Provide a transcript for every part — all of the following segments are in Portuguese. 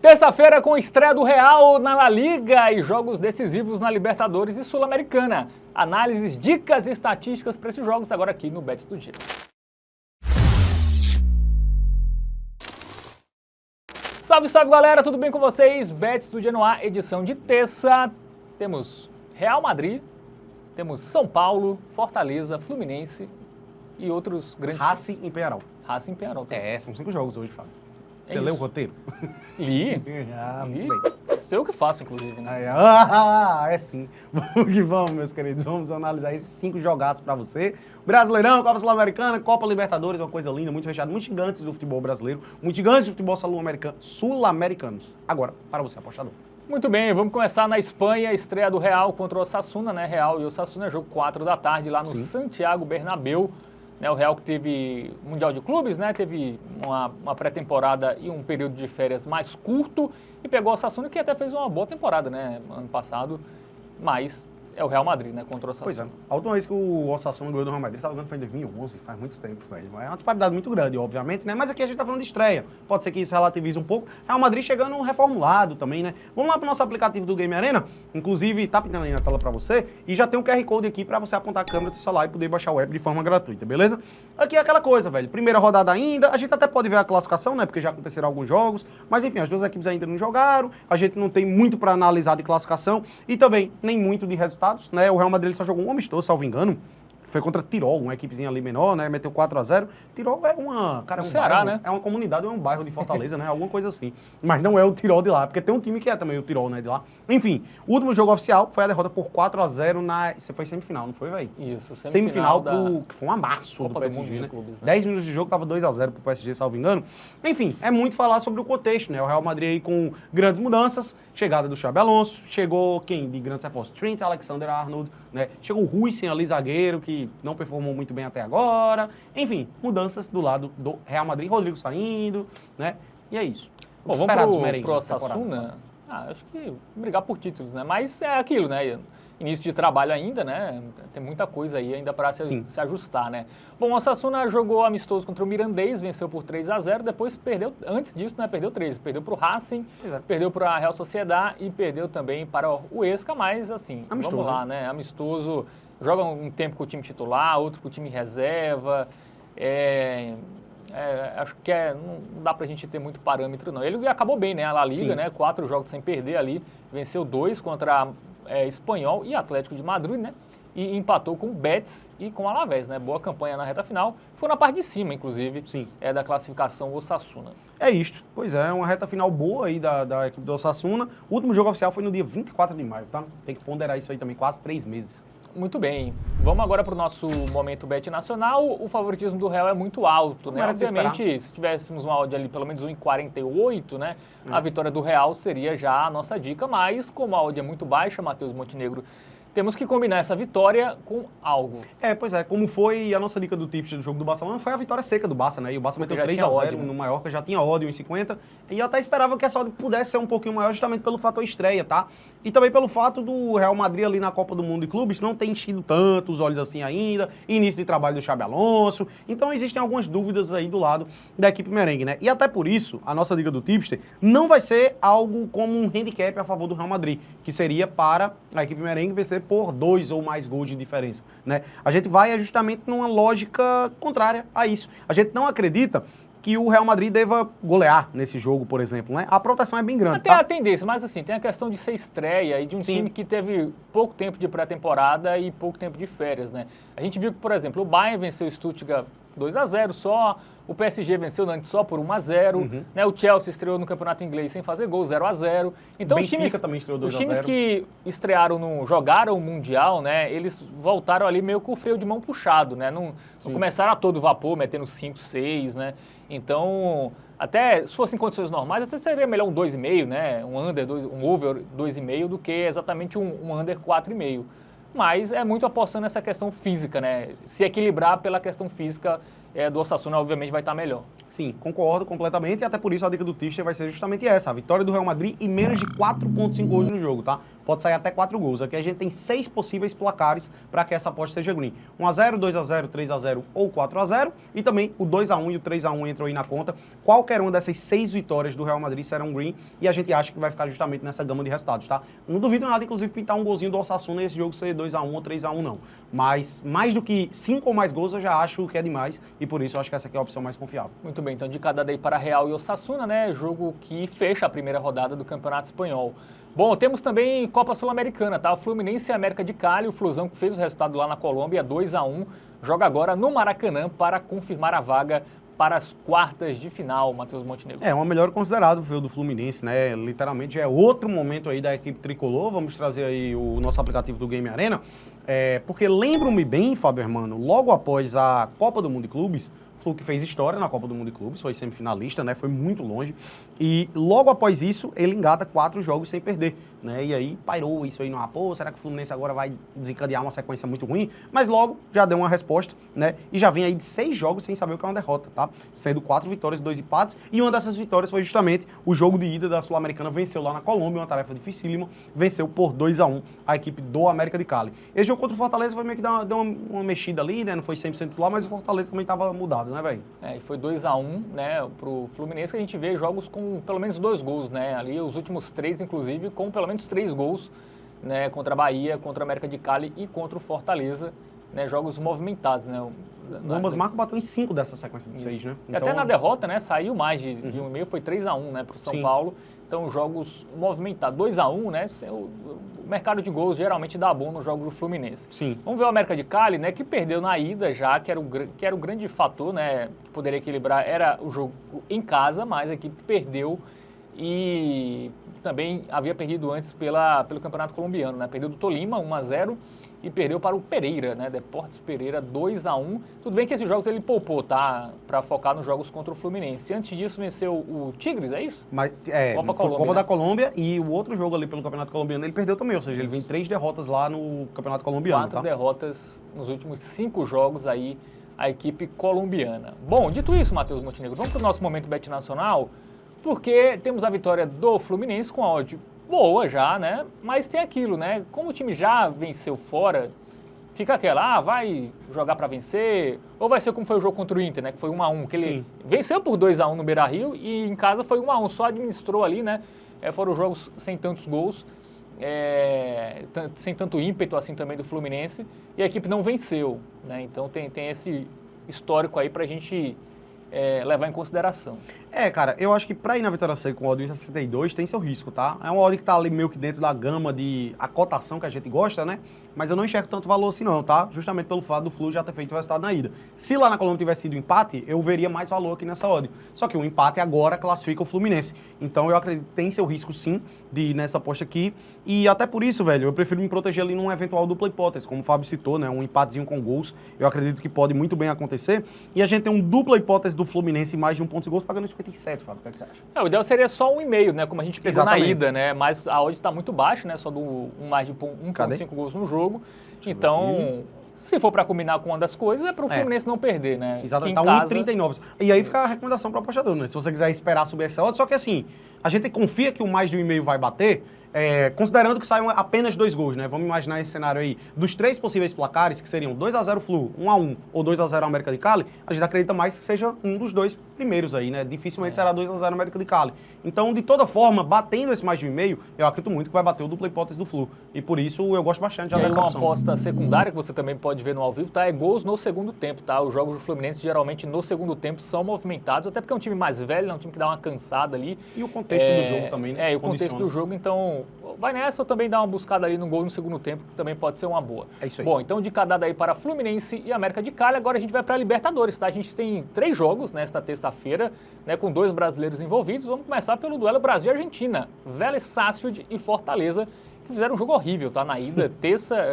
Terça-feira com estreia do Real na La Liga e jogos decisivos na Libertadores e Sul-Americana. Análises, dicas e estatísticas para esses jogos agora aqui no Bets do Dia. Salve, salve galera, tudo bem com vocês? Bets do Dia no ar, edição de terça. Temos Real Madrid, temos São Paulo, Fortaleza, Fluminense e outros grandes... Racing em Penharol. Racing em Penharol. São 5 jogos hoje, Fábio. Você isso. leu o roteiro? Li. Muito bem. Sei o que faço, inclusive, né? É sim. Vamos que vamos, meus queridos. Vamos analisar esses 5 jogaços pra você. Brasileirão, Copa Sul-Americana, Copa Libertadores, uma coisa linda, muito fechado, muito gigantes do futebol brasileiro, muito gigantes do futebol sul-americanos. Agora, para você, apostador. Muito bem, vamos começar na Espanha, estreia do Real contra o Osasuna, né? Real e Osasuna, jogo 4 da tarde lá no Santiago Bernabéu. Né, o Real que teve Mundial de Clubes, né, teve uma pré-temporada e um período de férias mais curto e pegou o Osasuna, que até fez uma boa temporada, né, ano passado, mas é o Real Madrid, né, contra o Osasuna. Pois é, a última vez que o Osasuna ganhou do Real Madrid, estava ganhando foi em 2011, faz muito tempo, velho. É uma disparidade muito grande, obviamente, né, mas aqui a gente está falando de estreia, pode ser que isso relativize um pouco. Real Madrid chegando reformulado também, né. Vamos lá para o nosso aplicativo do Game Arena, inclusive tá pintando aí na tela para você, e já tem um QR Code aqui para você apontar a câmera do seu celular e poder baixar o app de forma gratuita, beleza? Aqui é aquela coisa, velho, primeira rodada ainda, a gente até pode ver a classificação, né, porque já aconteceram alguns jogos, mas enfim, as duas equipes ainda não jogaram, a gente não tem muito para analisar de classificação e também nem muito de resultados, né, o Real Madrid ele só jogou um amistoso, salvo engano, foi contra Tirol, uma equipezinha ali menor, né, meteu 4-0. Tirol é uma, cara, é um Ceará, bairro, né? É uma comunidade, é um bairro de Fortaleza, né, alguma coisa assim. Mas não é o Tirol de lá, porque tem um time que é também o Tirol, né, de lá. Enfim, o último jogo oficial foi a derrota por 4-0 na, você foi semifinal, não foi, velho? Isso, semifinal que foi um amasso Copa do PSG, do Mundo de né? Clubes, né? 10 minutos de jogo, tava 2-0 pro PSG, salvo engano. Enfim, é muito falar sobre o contexto, né? O Real Madrid aí com grandes mudanças, chegada do Xabi Alonso, chegou quem de grandes reforços? Trent Alexander-Arnold, né? Chegou o Huijsen ali, zagueiro, que não performou muito bem até agora. Enfim, mudanças do lado do Real Madrid, Rodrigo saindo, né? E é isso. Bom, vamos pro Osasuna. Acho que brigar por títulos, né? Mas é aquilo, né? Início de trabalho ainda, né? Tem muita coisa aí ainda para se ajustar, né? Bom, o Osasuna jogou amistoso contra o Mirandês, venceu por 3-0, depois perdeu, antes disso, né? Perdeu 3, perdeu para o Racing, perdeu para a Real Sociedad e perdeu também para o Huesca, mas assim, amistoso, vamos lá, né? Amistoso, joga um tempo com o time titular, outro com o time reserva, acho que não dá pra gente ter muito parâmetro, não. Ele acabou bem, né? A La Liga, né? 4 jogos sem perder ali, venceu 2 contra Espanhol e Atlético de Madrid, né? E empatou com o Betis e com o Alavés, né? Boa campanha na reta final. Foi na parte de cima, inclusive, da classificação Osasuna. É isto. Pois é, uma reta final boa aí da equipe do Osasuna. O último jogo oficial foi no dia 24 de maio, tá? Tem que ponderar isso aí também, quase 3 meses. Muito bem. Vamos agora para o nosso momento bet nacional. O favoritismo do Real é muito alto, né? Obviamente, se tivéssemos uma odd ali pelo menos 1,48, né? A vitória do Real seria já a nossa dica, mas como a odd é muito baixa, Matheus Montenegro, temos que combinar essa vitória com algo. Pois é, como foi a nossa dica do tipster do jogo do Barcelona, foi a vitória seca do Barça, né? E o Barça meteu 3-0 no Mallorca, já tinha odd 1,50. E eu até esperava que essa odd pudesse ser um pouquinho maior justamente pelo fator estreia, tá? E também pelo fato do Real Madrid ali na Copa do Mundo de Clubes não ter enchido tanto os olhos assim ainda, início de trabalho do Xabi Alonso. Então existem algumas dúvidas aí do lado da equipe merengue, né? E até por isso, a nossa dica do tipster não vai ser algo como um handicap a favor do Real Madrid, que seria para a equipe merengue vencer por 2 ou mais gols de diferença, né? A gente vai justamente numa lógica contrária a isso. A gente não acredita que o Real Madrid deva golear nesse jogo, por exemplo, né? A proteção é bem grande, Até a tendência, mas assim, tem a questão de ser estreia e de um time que teve pouco tempo de pré-temporada e pouco tempo de férias, né? A gente viu que, por exemplo, o Bayern venceu o Stuttgart 2-0 só, o PSG venceu o Nantes só por 1-0, né? O Chelsea estreou no campeonato inglês sem fazer gol, 0-0. Então os times que estrearam, jogaram o Mundial, né? Eles voltaram ali meio com o freio de mão puxado, né? Não começaram a todo vapor, metendo 5, 6, né? Então, até se fossem condições normais, até seria melhor um 2,5, né? Um over 2,5 do que exatamente um under 4,5. Mas é muito apostando nessa questão física, né? Se equilibrar pela questão física do Osasuna, obviamente, vai estar melhor. Sim, concordo completamente, e até por isso a dica do tipster vai ser justamente essa, a vitória do Real Madrid e menos de 4,5 gols no jogo, tá? pode sair até 4 gols. Aqui a gente tem 6 possíveis placares para que essa aposta seja green. 1x0, 2x0, 3x0 ou 4x0. E também o 2x1 e o 3x1 entram aí na conta. Qualquer uma dessas 6 vitórias do Real Madrid serão green e a gente acha que vai ficar justamente nessa gama de resultados, tá? Não duvido nada, inclusive, pintar um golzinho do Osasuna e esse jogo ser 2x1 ou 3x1, não. Mas mais do que 5 ou mais gols eu já acho que é demais e por isso eu acho que essa aqui é a opção mais confiável. Muito bem, então de cada daí para Real e Osasuna, né? Jogo que fecha a primeira rodada do Campeonato Espanhol. Bom, temos também Copa Sul-Americana, tá? O Fluminense e América de Cali, o Flusão que fez o resultado lá na Colômbia, 2x1, joga agora no Maracanã para confirmar a vaga para as quartas de final, Matheus Montenegro. É, uma melhor considerado foi o do Fluminense, né? Literalmente é outro momento aí da equipe tricolor. Vamos trazer aí o nosso aplicativo do Game Arena. Porque lembro-me bem, Fábio Hermano, logo após a Copa do Mundo de Clubes, o Flu que fez história na Copa do Mundo de Clubes, foi semifinalista, né? Foi muito longe. E logo após isso, ele engata 4 jogos sem perder, né? E aí pairou isso aí no pô, será que o Fluminense agora vai desencadear uma sequência muito ruim? Mas logo já deu uma resposta, né? E já vem aí de 6 jogos sem saber o que é uma derrota, tá? Sendo 4 vitórias e 2 empates. E uma dessas vitórias foi justamente o jogo de ida da Sul-Americana, venceu lá na Colômbia, uma tarefa dificílima, venceu por 2x1 a equipe do América de Cali. Esse jogo contra o Fortaleza foi meio que deu uma mexida ali, né? Não foi 100% titular, mas o Fortaleza também estava mudado, né, velho? E foi 2x1, né, pro Fluminense, que a gente vê jogos com pelo menos 2 gols, né? Ali os últimos 3, inclusive, com pelo menos 3 gols, né? Contra a Bahia, contra a América de Cali e contra o Fortaleza, né? Jogos movimentados, né? O Ambas Marcos bateu em 5 dessa sequência de 6, né? Então... Até na derrota, né? Saiu mais de 1,5, foi 3x1, né? Pro São Paulo. Então, jogos movimentados. 2x1, né? O mercado de gols geralmente dá bom nos jogos do Fluminense. Sim. Vamos ver o América de Cali, né? Que perdeu na ida já, que era o grande fator, né? Que poderia equilibrar, era o jogo em casa, mas a equipe perdeu e também havia perdido antes pelo Campeonato Colombiano, né? Perdeu do Tolima, 1x0. E perdeu para o Pereira, né? Deportes Pereira, 2x1. Tudo bem que esses jogos ele poupou, tá? Para focar nos jogos contra o Fluminense. Antes disso, venceu o Tigres, é isso? Mas, Copa Colômbia, Copa né? da Colômbia e o outro jogo ali pelo Campeonato Colombiano ele perdeu também. Ou seja, ele vem 3 derrotas lá no Campeonato Colombiano, 4 derrotas nos últimos 5 jogos aí, a equipe colombiana. Bom, dito isso, Matheus Montenegro, vamos para o nosso momento Bet Nacional, porque temos a vitória do Fluminense com a odd boa já, né? Mas tem aquilo, né? Como o time já venceu fora, fica aquela, vai jogar para vencer, ou vai ser como foi o jogo contra o Inter, né? Que foi 1x1, que ele venceu por 2x1 no Beira-Rio e em casa foi 1x1, só administrou ali, né? Foram jogos sem tantos gols, sem tanto ímpeto assim também do Fluminense, e a equipe não venceu, né? Então tem esse histórico aí pra gente levar em consideração. Cara, eu acho que pra ir na vitória seca com o odd 1,62 tem seu risco, tá? É um odd que tá ali meio que dentro da gama de a cotação que a gente gosta, né? Mas eu não enxergo tanto valor assim não, tá? Justamente pelo fato do Flu já ter feito o resultado na ida. Se lá na Colômbia tivesse sido empate, eu veria mais valor aqui nessa odd. Só que o empate agora classifica o Fluminense. Então eu acredito que tem seu risco sim de ir nessa aposta aqui. E até por isso, velho, eu prefiro me proteger ali num eventual dupla hipótese. Como o Fábio citou, né? Um empatezinho com gols, eu acredito que pode muito bem acontecer. E a gente tem um dupla hipótese do Fluminense mais de 1 ponto de gols pagando 57, Fábio. O que é que você acha? O ideal seria só 1,5, né? Como a gente pegou Exatamente. na ida, né? Mas a odd está muito baixa, né? Só mais de 1,5 gols no jogo. Então, se for para combinar com uma das coisas, é para o Fluminense não perder, né? Exatamente, tá 1,39. E aí fica a recomendação para o apostador, né? Se você quiser esperar subir essa odd, só que assim, a gente confia que o mais de 1,5 vai bater, considerando que saiam apenas 2 gols, né? Vamos imaginar esse cenário aí. Dos 3 possíveis placares, que seriam 2x0 Flu, 1x1 ou 2x0 América de Cali, a gente acredita mais que seja um dos 2 primeiros aí, né? Dificilmente será 2x0 América de Cali. Então, de toda forma, batendo esse mais de 1,5, eu acredito muito que vai bater o dupla hipótese do Flu. E por isso eu gosto bastante já dessa uma opção. aposta secundária que você também pode ver no ao vivo, tá? É gols no segundo tempo, tá? Os jogos do Fluminense geralmente no segundo tempo são movimentados, até porque é um time mais velho, é um time que dá uma cansada ali. E o contexto do jogo também, né? E o contexto do jogo, então vai nessa ou também dá uma buscada ali no gol no segundo tempo, que também pode ser uma boa. É isso aí. Bom, então de cada daí para Fluminense e América de Cali, agora a gente vai para a Libertadores, tá? A gente tem 3 jogos nesta terça-feira, né, com 2 brasileiros envolvidos. Vamos começar pelo duelo Brasil-Argentina, Vélez Sarsfield e Fortaleza, que fizeram um jogo horrível, tá? Na ida,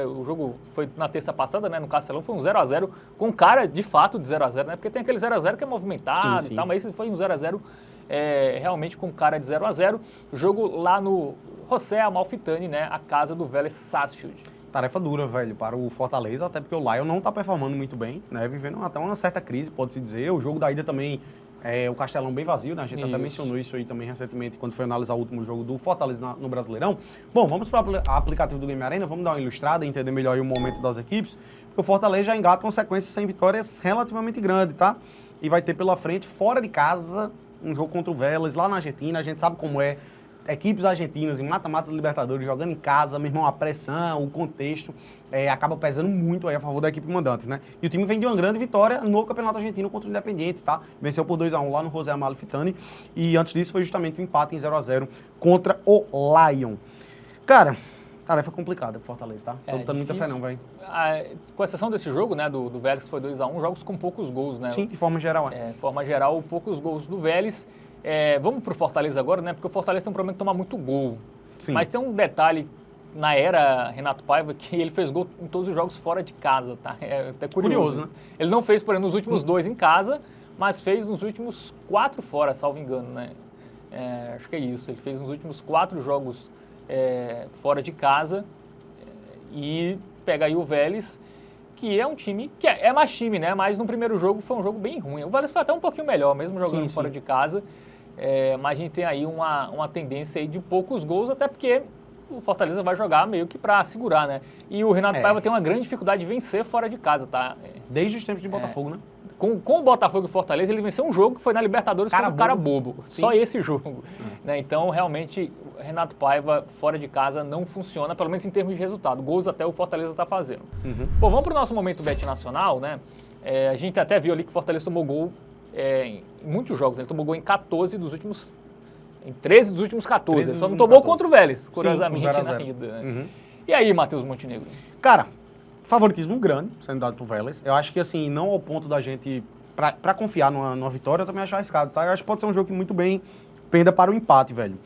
o jogo foi na terça passada, né, no Castelão, foi um 0x0, com cara de fato de 0x0, né? Porque tem aquele 0x0 que é movimentado e tal, mas esse foi um 0x0 realmente com cara de 0x0. Jogo lá no José Amalfitani, né, a casa do Vélez Sarsfield. Tarefa dura, velho, para o Fortaleza, até porque o Lion não tá performando muito bem, né? Vivendo até uma certa crise, pode-se dizer. O jogo da ida também o Castelão bem vazio, né? A gente até mencionou isso aí também recentemente, quando foi analisar o último jogo do Fortaleza no Brasileirão. Bom, vamos para o aplicativo do Game Arena, vamos dar uma ilustrada, entender melhor aí o momento das equipes, porque o Fortaleza já engata uma sequência sem vitórias relativamente grande, tá? E vai ter pela frente, fora de casa, um jogo contra o Vélez, lá na Argentina, a gente sabe como é. Equipes argentinas em mata-mata do Libertadores, jogando em casa, meu irmão, a pressão, o contexto, acaba pesando muito aí a favor da equipe mandante, né? E o time vem de uma grande vitória no Campeonato Argentino contra o Independiente, tá? Venceu por 2-1 lá no José Amalfitani e antes disso foi justamente um empate em 0-0 contra o Lion. Cara, tarefa complicada pro Fortaleza, tá? Tô botando muita fé não, velho. Com exceção desse jogo, né, do Vélez que foi 2-1, jogos com poucos gols, né? Sim, de forma geral, de forma geral, poucos gols do Vélez. Vamos pro Fortaleza agora, né? Porque o Fortaleza tem um problema de tomar muito gol. Sim. Mas tem um detalhe na era Renato Paiva que ele fez gol em todos os jogos fora de casa, tá? É até curioso, né? Ele não fez, por exemplo, nos últimos 2 em casa, mas fez nos últimos 4 fora, salvo engano, né? Acho que é isso. Ele fez nos últimos 4 jogos fora de casa e pega aí o Vélez, que é um time que é mais time, né? Mas no primeiro jogo foi um jogo bem ruim. O Vélez foi até um pouquinho melhor, mesmo jogando fora de casa. Mas a gente tem aí uma tendência aí de poucos gols, até porque o Fortaleza vai jogar meio que para segurar, né? E o Renato Paiva tem uma grande dificuldade de vencer fora de casa, tá? Desde os tempos de Botafogo, né? Com o Botafogo e Fortaleza, ele venceu um jogo que foi na Libertadores contra o Cara Bobo. Só esse jogo. Né? Então, realmente, Renato Paiva fora de casa não funciona, pelo menos em termos de resultado. Gols até o Fortaleza está fazendo. Bom, vamos para o nosso momento Bet Nacional, né? A gente até viu ali que o Fortaleza tomou gol em muitos jogos. Ele tomou gol em 14 dos últimos... Em 13 dos últimos 14. Ele só não tomou contra o Vélez, curiosamente, na ida. Né? E aí, Matheus Montenegro? Cara, favoritismo grande sendo dado pro Vélez. Eu acho que, assim, não ao ponto da gente... Pra confiar numa vitória, eu também acho arriscado, tá? Eu acho que pode ser um jogo que muito bem penda para o empate, velho.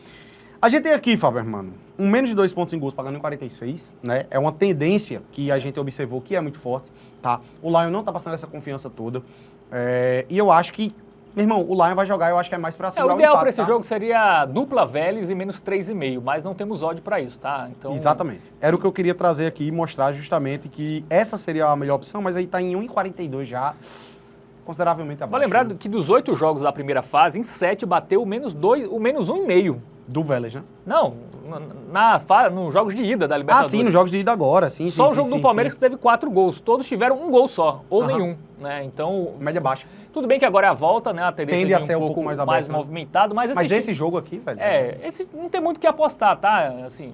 A gente tem aqui, Fábio, mano, um menos de 2 pontos em gols pagando em 46, né? É uma tendência que a gente observou que é muito forte, tá? O Lion não tá passando essa confiança toda. E eu acho que, meu irmão, o Lion vai jogar, eu acho que é mais pra segurar o empate, o ideal para esse jogo seria dupla Vélez e menos 3,5, mas não temos ódio para isso, tá? Então... Exatamente. Era o que eu queria trazer aqui e mostrar justamente que essa seria a melhor opção, mas aí tá em 1,42 já, consideravelmente abaixo. Vou lembrar que dos 8 jogos da primeira fase, em 7 bateu o menos 1,5. Do Vélez, né? Não, nos jogos de ida da Libertadores. Sim, nos jogos de ida agora, sim. Só o jogo do Palmeiras que teve 4 gols. Todos tiveram um gol só, ou nenhum, né? Então... Média baixa. Tudo bem que agora é a volta, né? A tendência tende a de ser um pouco mais aberto, né? movimentado, mas esse jogo aqui, velho... esse não tem muito o que apostar, tá? Assim,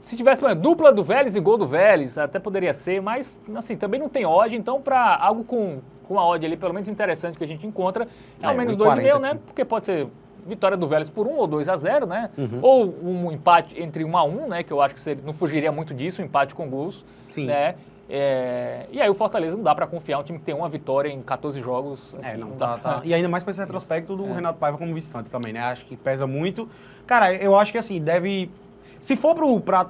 se tivesse, por exemplo, dupla do Vélez e gol do Vélez, até poderia ser, mas, assim, também não tem odd, então para algo com a odd ali, pelo menos interessante que a gente encontra, é ao menos 2,5, né? Porque pode ser vitória do Vélez por 1 ou 2-0, né? Ou um empate entre 1-1, né? Que eu acho que não fugiria muito disso, um empate com gols, né? E aí o Fortaleza não dá para confiar, um time que tem uma vitória em 14 jogos. Assim, não dá pra... E ainda mais com esse retrospecto do Renato Paiva como visitante também, né? Acho que pesa muito. Cara, eu acho que assim, deve... Se for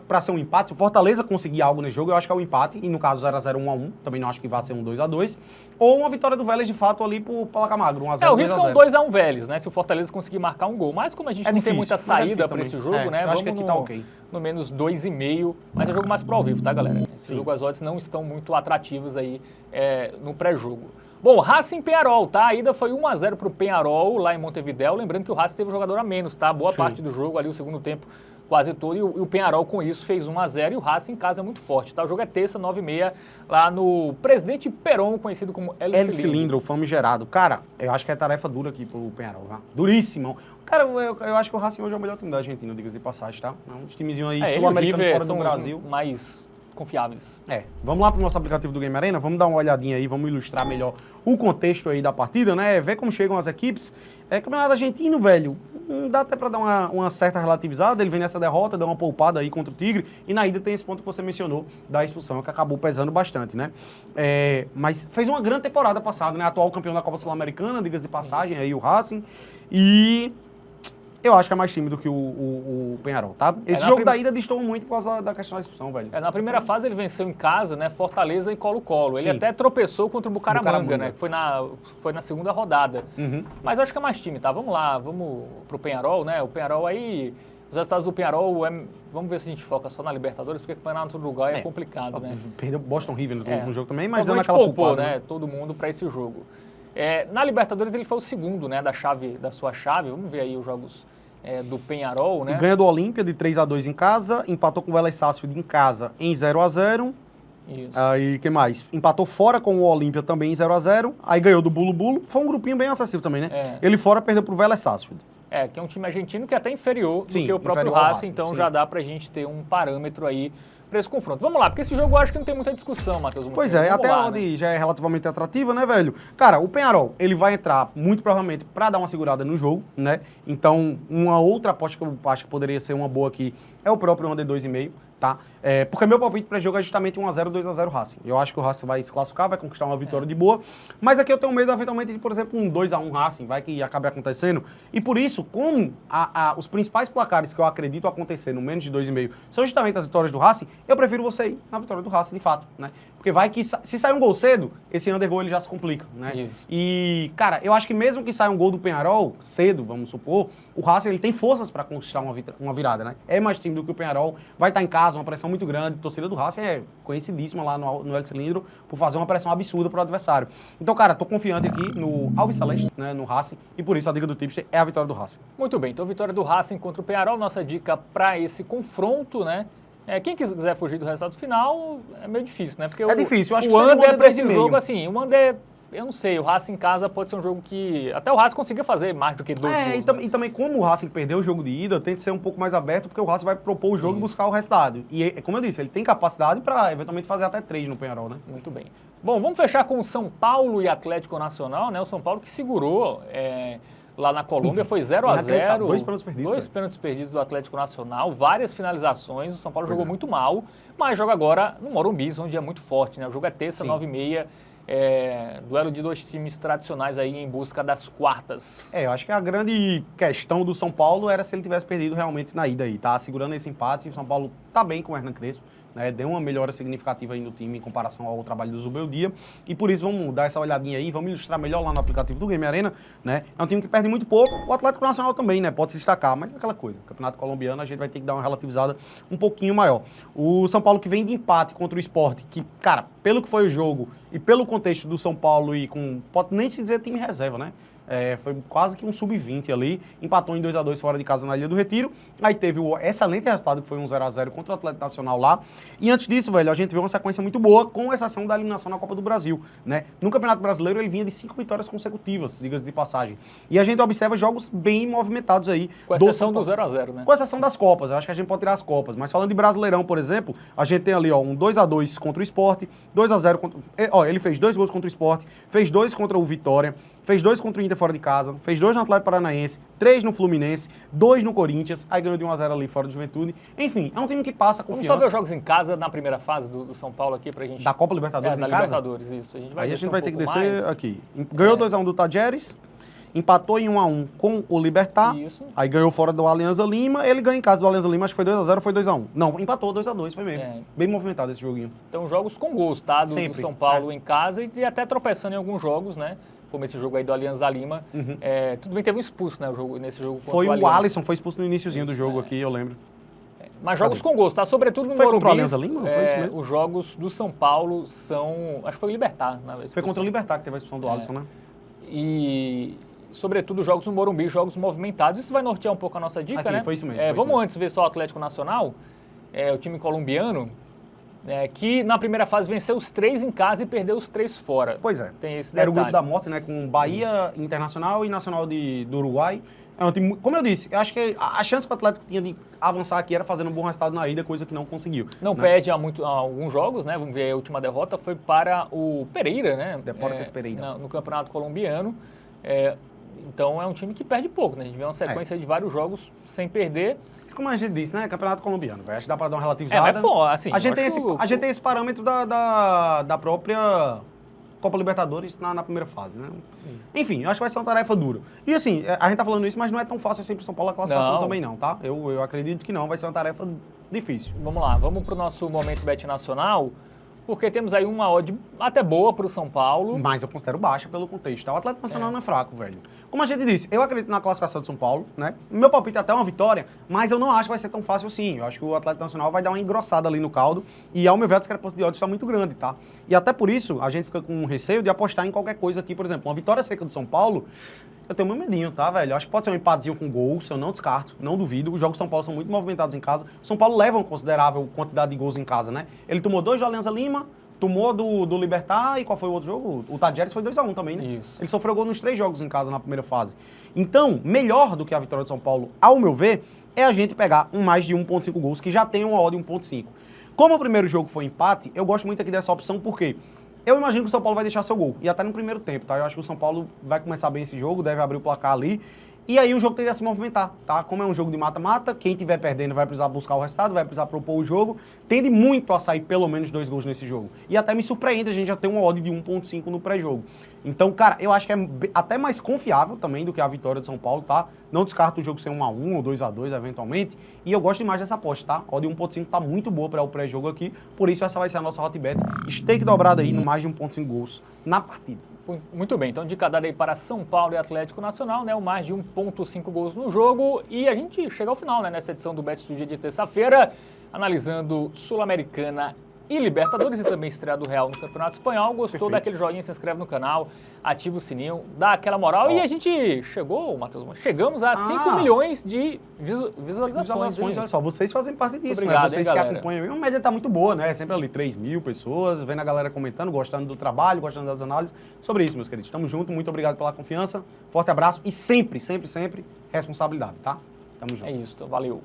pra ser um empate, se o Fortaleza conseguir algo nesse jogo, eu acho que é um empate, e no caso 0-0, 1-1, também não acho que vai ser um 2-2, ou uma vitória do Vélez de fato ali pro placar magro, 1-0, o risco é um 2-1 Vélez, né? Se o Fortaleza conseguir marcar um gol. Mas como a gente não tem muita saída para esse jogo, né? Eu acho que aqui tá ok. No menos 2,5, mas é jogo mais pro ao vivo, tá, galera? Esse jogo as odds não estão muito atrativas aí no pré-jogo. Bom, Racing Peñarol, tá? A ida foi 1-0 pro Peñarol lá em Montevidéu. Lembrando que o Racing teve um jogador a menos, tá? Boa parte do jogo ali, o segundo tempo quase todo. E o Peñarol com isso fez 1-0 e o Racing em casa é muito forte, tá? O jogo é terça, 9h30, lá no Presidente Perón, conhecido como El Cilindro, o famigerado. Cara, eu acho que é tarefa dura aqui pro Peñarol, tá? Duríssimo. Cara, eu acho que o Racing hoje é o melhor time da Argentina, diga-se de passagem, tá? Uns timezinhos aí sul-americanos fora do Brasil. Mais confiáveis. Vamos lá pro nosso aplicativo do Game Arena, vamos dar uma olhadinha aí, vamos ilustrar melhor o contexto aí da partida, né? Ver como chegam as equipes. Campeonato argentino, velho, dá até pra dar uma certa relativizada, ele vem nessa derrota, deu uma poupada aí contra o Tigre, e na ida tem esse ponto que você mencionou, da expulsão, que acabou pesando bastante, né? Mas fez uma grande temporada passada, né? Atual campeão da Copa Sul-Americana, diga-se de passagem, aí o Racing, e... eu acho que é mais time do que o Peñarol, tá? Esse jogo da ida distou muito por causa da questão da expulsão, velho. Na primeira fase ele venceu em casa, né? Fortaleza e Colo-Colo. Ele até tropeçou contra o Bucaramanga, né? Que foi na segunda rodada. Mas eu acho que é mais time, tá? Vamos lá, vamos pro Peñarol, né? O Peñarol aí... Os resultados do Peñarol, vamos ver se a gente foca só na Libertadores, porque o campeonato do Uruguai é complicado, né? Perdeu Boston River no jogo também, mas dando aquela poupada, né? Todo mundo para esse jogo. Na Libertadores ele foi o segundo, né, da sua chave. Vamos ver aí os jogos do Peñarol, né? E ganha do Olímpia de 3-2 em casa, empatou com o Vélez Sarsfield em casa em 0-0. Isso. Aí, que mais? Empatou fora com o Olímpia também em 0-0. Aí ganhou do Bulu Bulu. Foi um grupinho bem acessível também, né? Ele fora perdeu pro Vélez Sarsfield. Que é um time argentino que é até inferior do que o próprio Racing, Racing, então já dá pra gente ter um parâmetro aí para esse confronto. Vamos lá, porque esse jogo eu acho que não tem muita discussão, Matheus. Pois é, até onde já é relativamente atrativa, né, velho? Cara, o Peñarol, ele vai entrar muito provavelmente para dar uma segurada no jogo, né? Então, uma outra aposta que eu acho que poderia ser uma boa aqui é o próprio under 2,5, tá? Porque meu palpite para jogo é justamente 1-0, 2-0 Racing. Eu acho que o Racing vai se classificar, vai conquistar uma vitória de boa, mas aqui eu tenho medo, eventualmente, de, por exemplo, um 2-1 Racing, vai que acabe acontecendo. E por isso, como os principais placares que eu acredito acontecer no menos de 2,5 são justamente as vitórias do Racing, eu prefiro você ir na vitória do Racing, de fato, né? Porque vai que, se sair um gol cedo, esse under gol ele já se complica, né? Isso. E, cara, eu acho que mesmo que saia um gol do Peñarol cedo, vamos supor, o Racing ele tem forças para conquistar uma virada, né? É mais time do que o Peñarol, vai estar em casa, uma pressão muito grande. A torcida do Racing é conhecidíssima lá no El Cilindro por fazer uma pressão absurda pro adversário. Então, cara, tô confiante aqui no Alves Celeste, né, no Racing, e por isso a dica do Tipster é a vitória do Racing. Muito bem, então vitória do Racing contra o Peñarol, nossa dica para esse confronto, né? Quem quiser fugir do resultado final é meio difícil, né? Porque difícil, eu acho que o under para esse jogo, meio. Assim, o under, eu não sei, o Racing em casa pode ser um jogo que até o Racing consiga fazer mais do que 2 gols. E também como o Racing perdeu o jogo de ida, tem que ser um pouco mais aberto, porque o Racing vai propor o jogo e buscar o resultado. E, como eu disse, ele tem capacidade para eventualmente fazer até 3 no Peñarol, né? Muito bem. Bom, vamos fechar com o São Paulo e Atlético Nacional, né? O São Paulo que segurou lá na Colômbia, foi 0-0. 2 pênaltis perdidos. 2 pênaltis perdidos do Atlético Nacional, várias finalizações. O São Paulo jogou muito mal, mas joga agora no Morumbi, onde é muito forte, né? O jogo é terça, 9h30. Duelo de 2 times tradicionais aí em busca das quartas. Eu acho que a grande questão do São Paulo era se ele tivesse perdido realmente na ida aí, tá? Segurando esse empate, o São Paulo tá bem com o Hernan Crespo, né? Deu uma melhora significativa aí no time em comparação ao trabalho do Zubeldia, e por isso vamos dar essa olhadinha aí, vamos ilustrar melhor lá no aplicativo do Game Arena, né? É um time que perde muito pouco, o Atlético Nacional também, né? Pode se destacar, mas é aquela coisa, Campeonato Colombiano a gente vai ter que dar uma relativizada um pouquinho maior. O São Paulo que vem de empate contra o Sport, que, cara, pelo que foi o jogo e pelo contexto do São Paulo e pode nem se dizer time reserva, né? Foi quase que um sub-20 ali, empatou em 2-2 fora de casa na Ilha do Retiro, aí teve o excelente resultado que foi um 0-0 contra o Atlético Nacional lá, e antes disso, velho, a gente viu uma sequência muito boa, com exceção da eliminação na Copa do Brasil, né? No Campeonato Brasileiro ele vinha de 5 vitórias consecutivas, diga-se de passagem, e a gente observa jogos bem movimentados aí. Com exceção do 0-0, né? Com exceção das Copas, eu acho que a gente pode tirar as Copas, mas falando de Brasileirão, por exemplo, a gente tem ali, ó, um 2-2 contra o Sport, 2-0 contra... ele fez 2 gols contra o Sport, fez 2 contra o Vitória, fez 2 contra o Inter fora de casa, fez 2 no Atlético Paranaense, 3 no Fluminense, 2 no Corinthians, aí ganhou de 1-0 ali fora do Juventude. Enfim, é um time que passa confiança. Vamos só ver os jogos em casa na primeira fase do São Paulo aqui pra gente... Da Copa Libertadores em da casa? Libertadores, isso. A gente vai aí a gente vai ter que descer mais aqui. Ganhou 2-1 do Tajeres, empatou em 1-1 com o Libertad, aí ganhou fora do Alianza Lima, ele ganha em casa do Alianza Lima, acho que foi 2-0 ou foi 2-1. Não, empatou 2-2, foi mesmo. Bem movimentado esse joguinho. Então jogos com gols, tá? Do São Paulo em casa e até tropeçando em alguns jogos, né? Como esse jogo aí do Alianza Lima. Tudo bem, teve um expulso, né? Nesse jogo contra o Alisson, foi expulso no iniciozinho do jogo aqui, eu lembro. Mas jogos com gols, tá? Sobretudo no Foi Morumbi. Contra o Alianza Lima, não foi isso mesmo? Os jogos do São Paulo são... Acho que foi o Libertad. Foi contra o Libertad que teve a expulsão do Alisson, né? E... sobretudo jogos no Morumbi, jogos movimentados. Isso vai nortear um pouco a nossa dica, aqui, né? Foi isso mesmo. Vamos antes ver só o Atlético Nacional, o time colombiano, que na primeira fase venceu os 3 em casa e perdeu os 3 fora. Pois é. Tem esse detalhe. Era o grupo da morte, né? Com Bahia, Internacional e Nacional do Uruguai. É um time, como eu disse, eu acho que a chance que o Atlético tinha de avançar aqui era fazendo um bom resultado na ida, coisa que não conseguiu. Não perde há alguns jogos, né? Vamos ver, a última derrota foi para o Pereira, né? Deportes Pereira. No Campeonato Colombiano. Então é um time que perde pouco, né? A gente vê uma sequência de vários jogos sem perder. Isso como a gente disse, né? Campeonato colombiano, véio. Acho que dá para dar uma relativizada. Assim, a gente tem esse parâmetro da própria Copa Libertadores na primeira fase, né? Enfim, eu acho que vai ser uma tarefa dura. E assim, a gente tá falando isso, mas não é tão fácil assim pro São Paulo a classificação também não, tá? Eu acredito que não, vai ser uma tarefa difícil. Vamos lá, vamos pro nosso Momento Bet Nacional. porque temos aí uma odd até boa para o São Paulo. Mas eu considero baixa pelo contexto. Tá? O Atlético Nacional não é fraco, velho. Como a gente disse, eu acredito na classificação de São Paulo, né? Meu palpite é até uma vitória, mas eu não acho que vai ser tão fácil assim. Eu acho que o Atlético Nacional vai dar uma engrossada ali no caldo e, ao meu ver, a discrepância de odds está muito grande, tá? E até por isso, a gente fica com receio de apostar em qualquer coisa aqui. Por exemplo, uma vitória seca do São Paulo, eu tenho meu medinho, tá, velho? Eu acho que pode ser um empatezinho com gols, eu não descarto, não duvido. Os jogos do São Paulo são muito movimentados em casa. O São Paulo leva uma considerável quantidade de gols em casa, né? Ele tomou 2 do Alianza Lima, tomou do Libertad e qual foi o outro jogo? O Tajeres foi 2-1 também, né? Isso. Ele sofreu gol nos 3 jogos em casa na primeira fase. Então, melhor do que a vitória do São Paulo, ao meu ver, é a gente pegar mais de 1.5 gols, que já tem uma odd de 1.5. Como o primeiro jogo foi empate, eu gosto muito aqui dessa opção, porque eu imagino que o São Paulo vai deixar seu gol, e até no primeiro tempo, tá? Eu acho que o São Paulo vai começar bem esse jogo, deve abrir o placar ali, e aí o jogo tende a se movimentar, tá? Como é um jogo de mata-mata, quem estiver perdendo vai precisar buscar o resultado, vai precisar propor o jogo, tende muito a sair pelo menos 2 gols nesse jogo. E até me surpreende a gente já ter uma odd de 1.5 no pré-jogo. Então, cara, eu acho que é até mais confiável também do que a vitória do São Paulo, tá? Não descarto o jogo ser 1-1 ou 2-2 eventualmente. E eu gosto demais dessa aposta, tá? A odd de 1.5 tá muito boa para o pré-jogo aqui, por isso essa vai ser a nossa hotbet. Stake dobrada aí no mais de 1.5 gols na partida. Muito bem, então dica dada aí para São Paulo e Atlético Nacional, né? O mais de 1.5 gols no jogo. E a gente chega ao final, né? Nessa edição do Bet do dia de terça-feira, analisando Sul-Americana e Libertadores e também estreia do Real no Campeonato Espanhol. Gostou Perfeito. Daquele joinha, se inscreve no canal, ativa o sininho, dá aquela moral. E a gente chegamos a 5 milhões de visualizações. Olha só, vocês fazem parte disso, obrigado, né? Vocês hein, que galera? acompanham, a média tá muito boa, né? Sempre ali 3 mil pessoas, vendo a galera comentando, gostando do trabalho, gostando das análises. Sobre isso, meus queridos. Tamo junto, muito obrigado pela confiança, forte abraço e sempre, sempre, sempre responsabilidade, tá? Tamo junto. É isso, valeu.